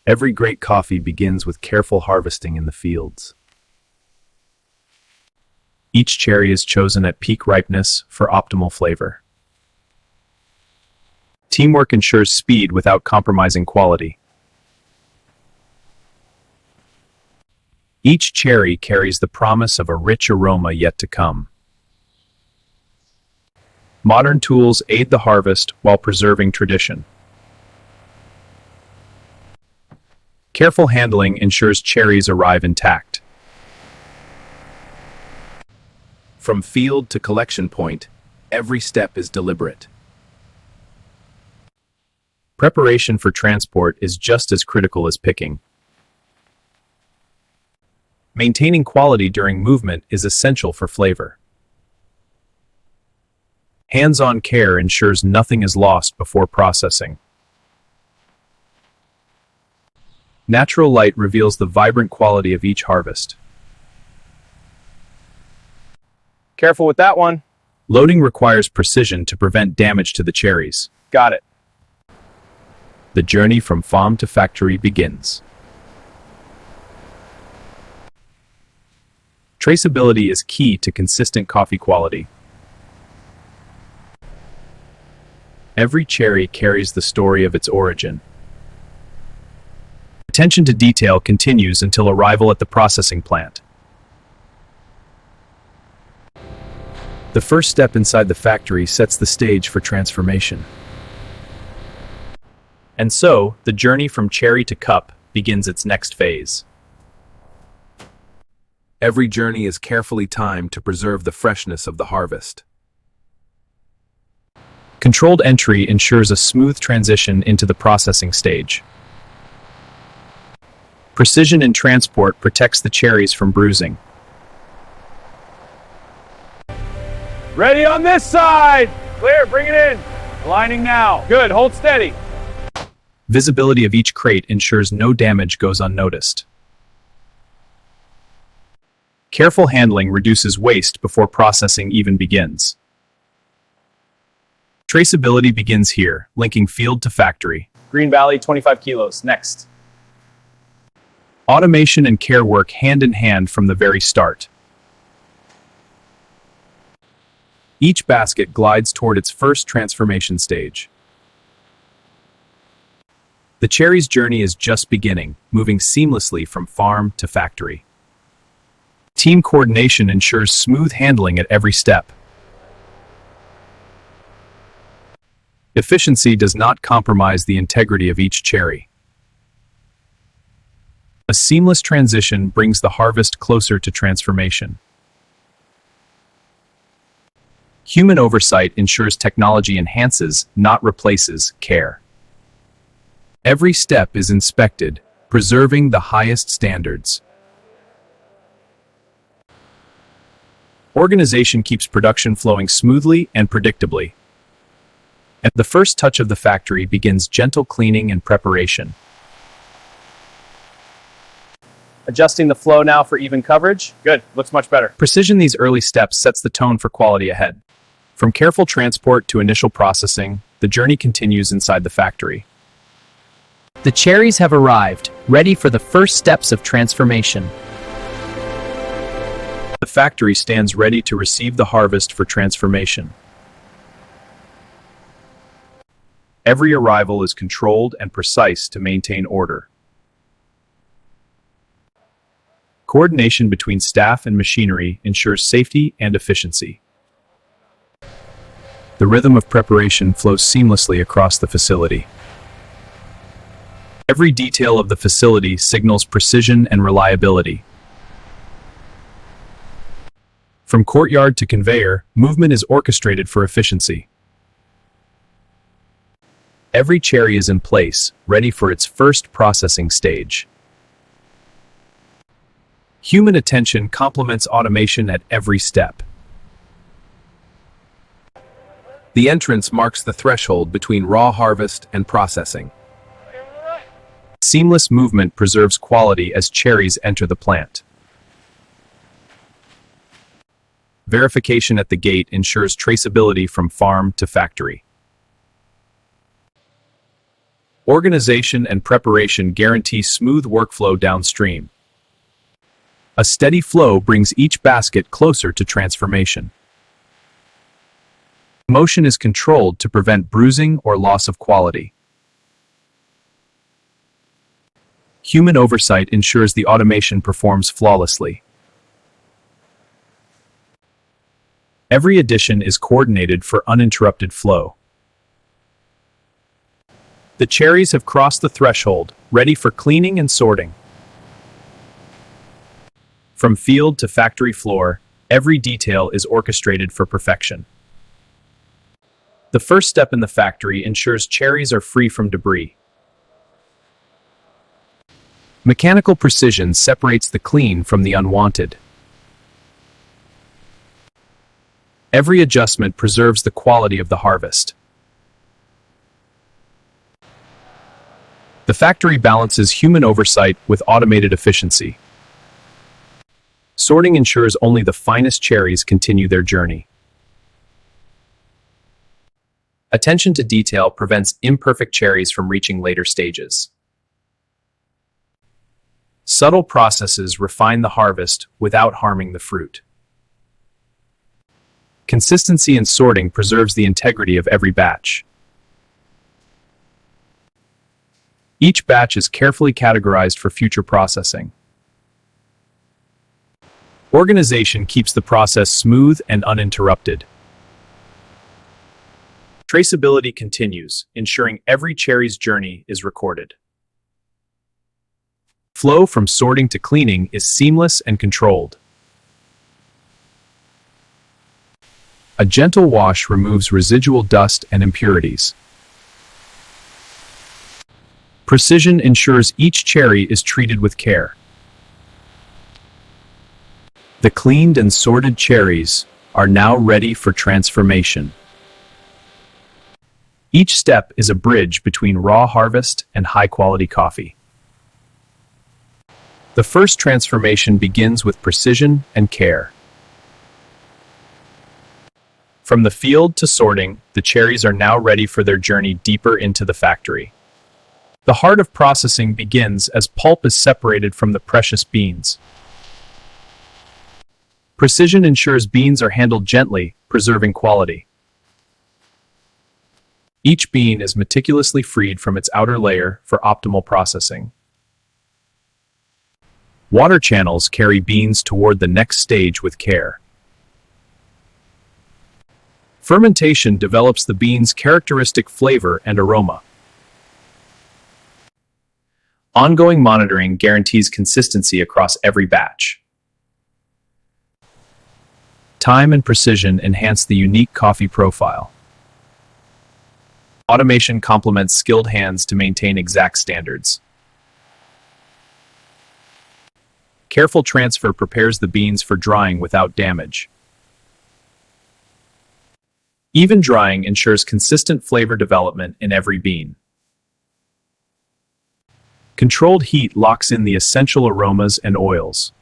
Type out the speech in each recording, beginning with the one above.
Every great coffee begins with careful harvesting in the fields. Each cherry is chosen at peak ripeness for optimal flavor. Teamwork ensures speed without compromising quality. Each cherry carries the promise of a rich aroma yet to come. Modern tools aid the harvest while preserving tradition. Careful handling ensures cherries arrive intact. From field to collection point, every step is deliberate. Preparation for transport is just as critical as picking. Maintaining quality during movement is essential for flavor. Hands-on care ensures nothing is lost before processing. Natural light reveals the vibrant quality of each harvest. Careful with that one. Loading requires precision to prevent damage to the cherries. Got it. The journey from farm to factory begins. Traceability is key to consistent coffee quality. Every cherry carries the story of its origin. Attention to detail continues until arrival at the processing plant. The first step inside the factory sets the stage for transformation. And so, the journey from cherry to cup begins its next phase. Every journey is carefully timed to preserve the freshness of the harvest. Controlled entry ensures a smooth transition into the processing stage. Precision in transport protects the cherries from bruising. Ready on this side. Clear, bring it in. Aligning now. Good, hold steady. Visibility of each crate ensures no damage goes unnoticed. Careful handling reduces waste before processing even begins. Traceability begins here, linking field to factory. Green Valley, 25 kilos. Next. Automation and care work hand in hand from the very start. Each basket glides toward its first transformation stage. The cherry's journey is just beginning, moving seamlessly from farm to factory. Team coordination ensures smooth handling at every step. Efficiency does not compromise the integrity of each cherry. A seamless transition brings the harvest closer to transformation. Human oversight ensures technology enhances, not replaces, care. Every step is inspected, preserving the highest standards. Organization keeps production flowing smoothly and predictably. At the first touch of the factory begins gentle cleaning and preparation. Adjusting the flow now for even coverage. Good, looks much better. Precision these early steps sets the tone for quality ahead. From careful transport to initial processing, the journey continues inside the factory. The cherries have arrived, ready for the first steps of transformation. The factory stands ready to receive the harvest for transformation. Every arrival is controlled and precise to maintain order. Coordination between staff and machinery ensures safety and efficiency. The rhythm of preparation flows seamlessly across the facility. Every detail of the facility signals precision and reliability. From courtyard to conveyor, movement is orchestrated for efficiency. Every cherry is in place, ready for its first processing stage. Human attention complements automation at every step. The entrance marks the threshold between raw harvest and processing. Seamless movement preserves quality as cherries enter the plant. Verification at the gate ensures traceability from farm to factory. Organization and preparation guarantee smooth workflow downstream. A steady flow brings each basket closer to transformation. Motion is controlled to prevent bruising or loss of quality. Human oversight ensures the automation performs flawlessly. Every addition is coordinated for uninterrupted flow. The cherries have crossed the threshold, ready for cleaning and sorting. From field to factory floor, every detail is orchestrated for perfection. The first step in the factory ensures cherries are free from debris. Mechanical precision separates the clean from the unwanted. Every adjustment preserves the quality of the harvest. The factory balances human oversight with automated efficiency. Sorting ensures only the finest cherries continue their journey. Attention to detail prevents imperfect cherries from reaching later stages. Subtle processes refine the harvest without harming the fruit. Consistency in sorting preserves the integrity of every batch. Each batch is carefully categorized for future processing. Organization keeps the process smooth and uninterrupted. Traceability continues, ensuring every cherry's journey is recorded. Flow from sorting to cleaning is seamless and controlled. A gentle wash removes residual dust and impurities. Precision ensures each cherry is treated with care. The cleaned and sorted cherries are now ready for transformation. Each step is a bridge between raw harvest and high-quality coffee. The first transformation begins with precision and care. From the field to sorting, the cherries are now ready for their journey deeper into the factory. The heart of processing begins as pulp is separated from the precious beans. Precision ensures beans are handled gently, preserving quality. Each bean is meticulously freed from its outer layer for optimal processing. Water channels carry beans toward the next stage with care. Fermentation develops the bean's characteristic flavor and aroma. Ongoing monitoring guarantees consistency across every batch. Time and precision enhance the unique coffee profile. Automation complements skilled hands to maintain exact standards. Careful transfer prepares the beans for drying without damage. Even drying ensures consistent flavor development in every bean. Controlled heat locks in the essential aromas and oils.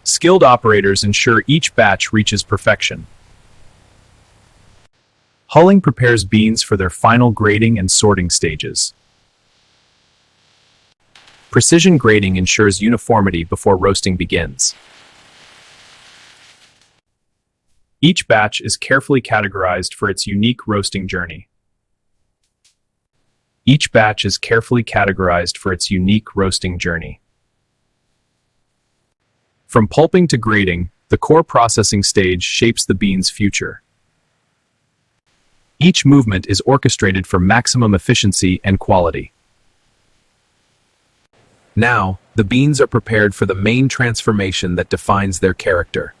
Skilled operators ensure each batch reaches perfection. Hulling prepares beans for their final grading and sorting stages. Precision grading ensures uniformity before roasting begins. Each batch is carefully categorized for its unique roasting journey. Each batch is carefully categorized for its unique roasting journey. From pulping to grading, the core processing stage shapes the bean's future. Each movement is orchestrated for maximum efficiency and quality. Now, the beans are prepared for the main transformation that defines their character.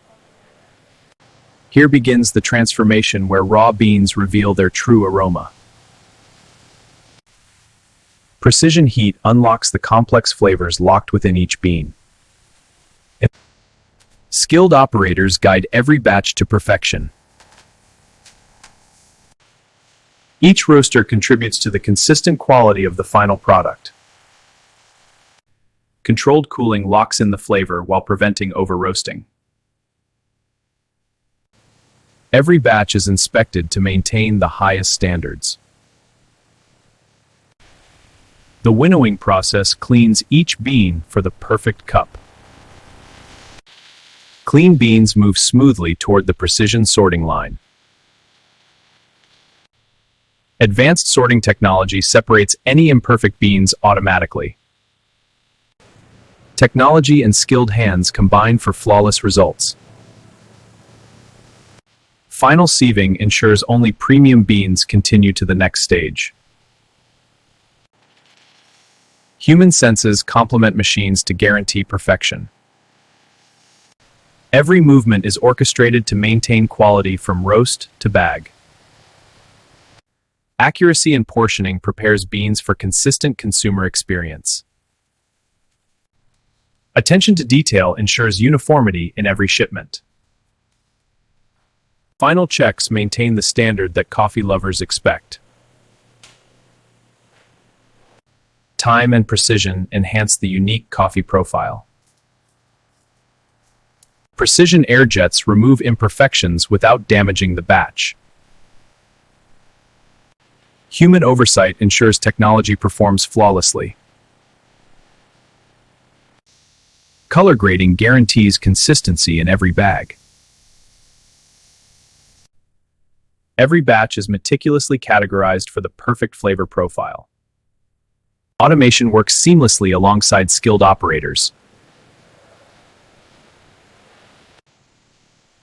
Here begins the transformation where raw beans reveal their true aroma. Precision heat unlocks the complex flavors locked within each bean. Skilled operators guide every batch to perfection. Each roaster contributes to the consistent quality of the final product. Controlled cooling locks in the flavor while preventing over-roasting. Every batch is inspected to maintain the highest standards. The winnowing process cleans each bean for the perfect cup. Clean beans move smoothly toward the precision sorting line. Advanced sorting technology separates any imperfect beans automatically. Technology and skilled hands combine for flawless results. Final sieving ensures only premium beans continue to the next stage. Human senses complement machines to guarantee perfection. Every movement is orchestrated to maintain quality from roast to bag. Accuracy in portioning prepares beans for consistent consumer experience. Attention to detail ensures uniformity in every shipment. Final checks maintain the standard that coffee lovers expect. Time and precision enhance the unique coffee profile. Precision air jets remove imperfections without damaging the batch. Human oversight ensures technology performs flawlessly. Color grading guarantees consistency in every bag. Every batch is meticulously categorized for the perfect flavor profile. Automation works seamlessly alongside skilled operators.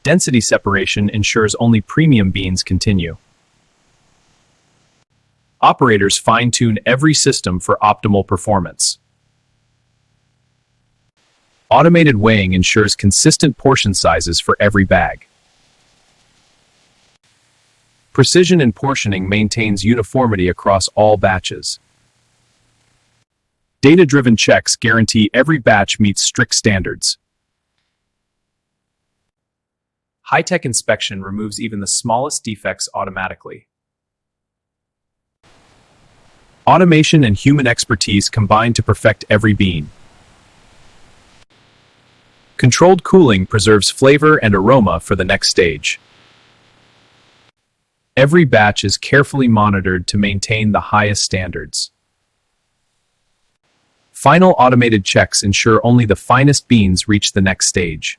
Density separation ensures only premium beans continue. Operators fine-tune every system for optimal performance. Automated weighing ensures consistent portion sizes for every bag. Precision in portioning maintains uniformity across all batches. Data-driven checks guarantee every batch meets strict standards. High-tech inspection removes even the smallest defects automatically. Automation and human expertise combine to perfect every bean. Controlled cooling preserves flavor and aroma for the next stage. Every batch is carefully monitored to maintain the highest standards. Final automated checks ensure only the finest beans reach the next stage.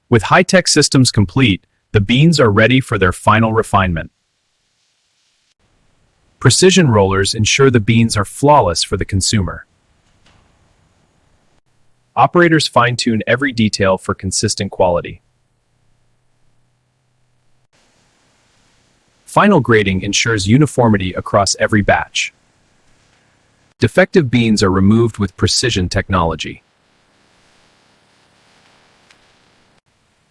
With high-tech systems complete, the beans are ready for their final refinement. Precision rollers ensure the beans are flawless for the consumer. Operators fine-tune every detail for consistent quality. Final grading ensures uniformity across every batch. Defective beans are removed with precision technology.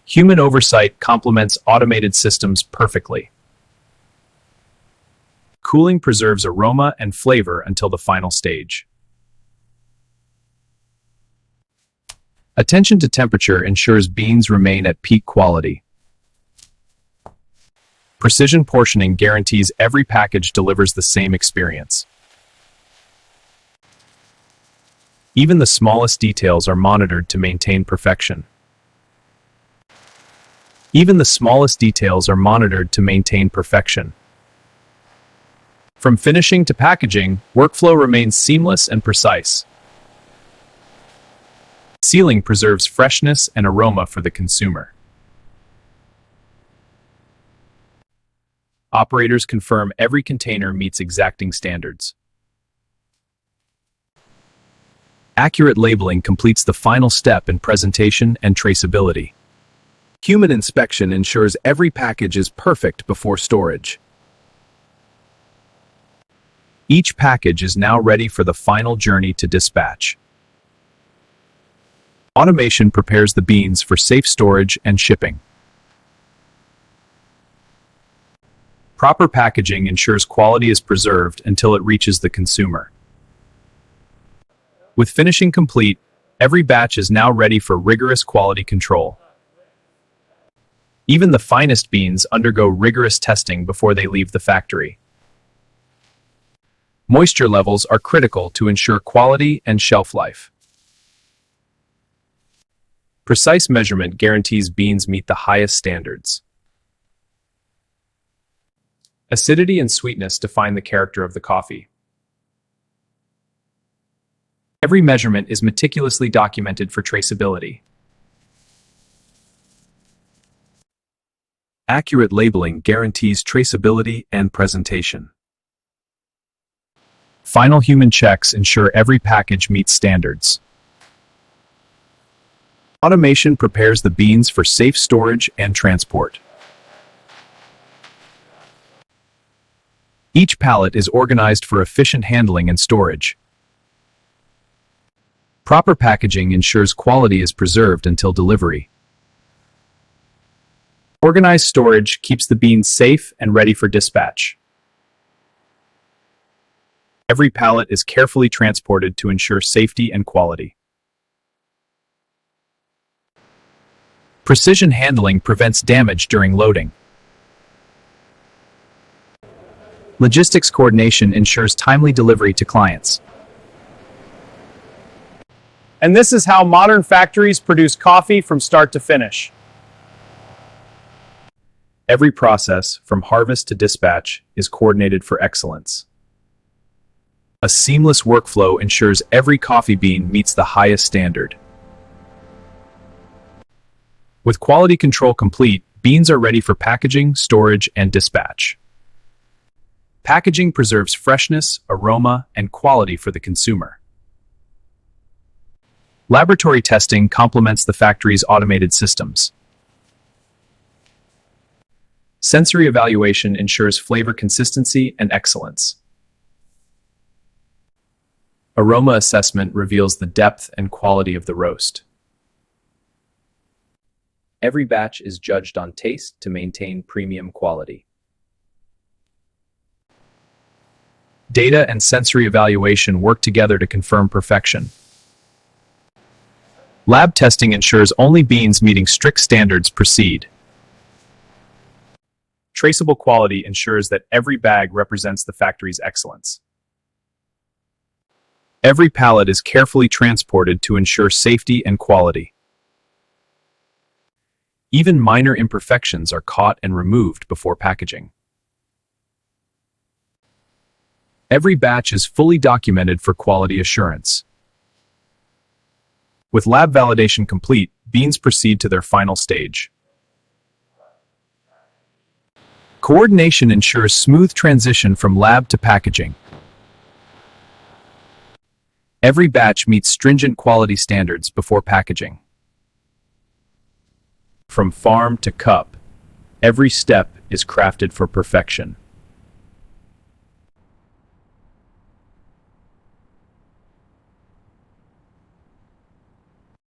Human oversight complements automated systems perfectly. Cooling preserves aroma and flavor until the final stage. Attention to temperature ensures beans remain at peak quality. Precision portioning guarantees every package delivers the same experience. Even the smallest details are monitored to maintain perfection. Even the smallest details are monitored to maintain perfection. From finishing to packaging, workflow remains seamless and precise. Sealing preserves freshness and aroma for the consumer. Operators confirm every container meets exacting standards. Accurate labeling completes the final step in presentation and traceability. Human inspection ensures every package is perfect before storage. Each package is now ready for the final journey to dispatch. Automation prepares the beans for safe storage and shipping. Proper packaging ensures quality is preserved until it reaches the consumer. With finishing complete, every batch is now ready for rigorous quality control. Even the finest beans undergo rigorous testing before they leave the factory. Moisture levels are critical to ensure quality and shelf life. Precise measurement guarantees beans meet the highest standards. Acidity and sweetness define the character of the coffee. Every measurement is meticulously documented for traceability. Accurate labeling guarantees traceability and presentation. Final human checks ensure every package meets standards. Automation prepares the beans for safe storage and transport. Each pallet is organized for efficient handling and storage. Proper packaging ensures quality is preserved until delivery. Organized storage keeps the beans safe and ready for dispatch. Every pallet is carefully transported to ensure safety and quality. Precision handling prevents damage during loading. Logistics coordination ensures timely delivery to clients. And this is how modern factories produce coffee from start to finish. Every process, from harvest to dispatch, is coordinated for excellence. A seamless workflow ensures every coffee bean meets the highest standard. With quality control complete, beans are ready for packaging, storage, and dispatch. Packaging preserves freshness, aroma, and quality for the consumer. Laboratory testing complements the factory's automated systems. Sensory evaluation ensures flavor consistency and excellence. Aroma assessment reveals the depth and quality of the roast. Every batch is judged on taste to maintain premium quality. Data and sensory evaluation work together to confirm perfection. Lab testing ensures only beans meeting strict standards proceed. Traceable quality ensures that every bag represents the factory's excellence. Every pallet is carefully transported to ensure safety and quality. Even minor imperfections are caught and removed before packaging. Every batch is fully documented for quality assurance. With lab validation complete, beans proceed to their final stage. Coordination ensures smooth transition from lab to packaging. Every batch meets stringent quality standards before packaging. From farm to cup, every step is crafted for perfection.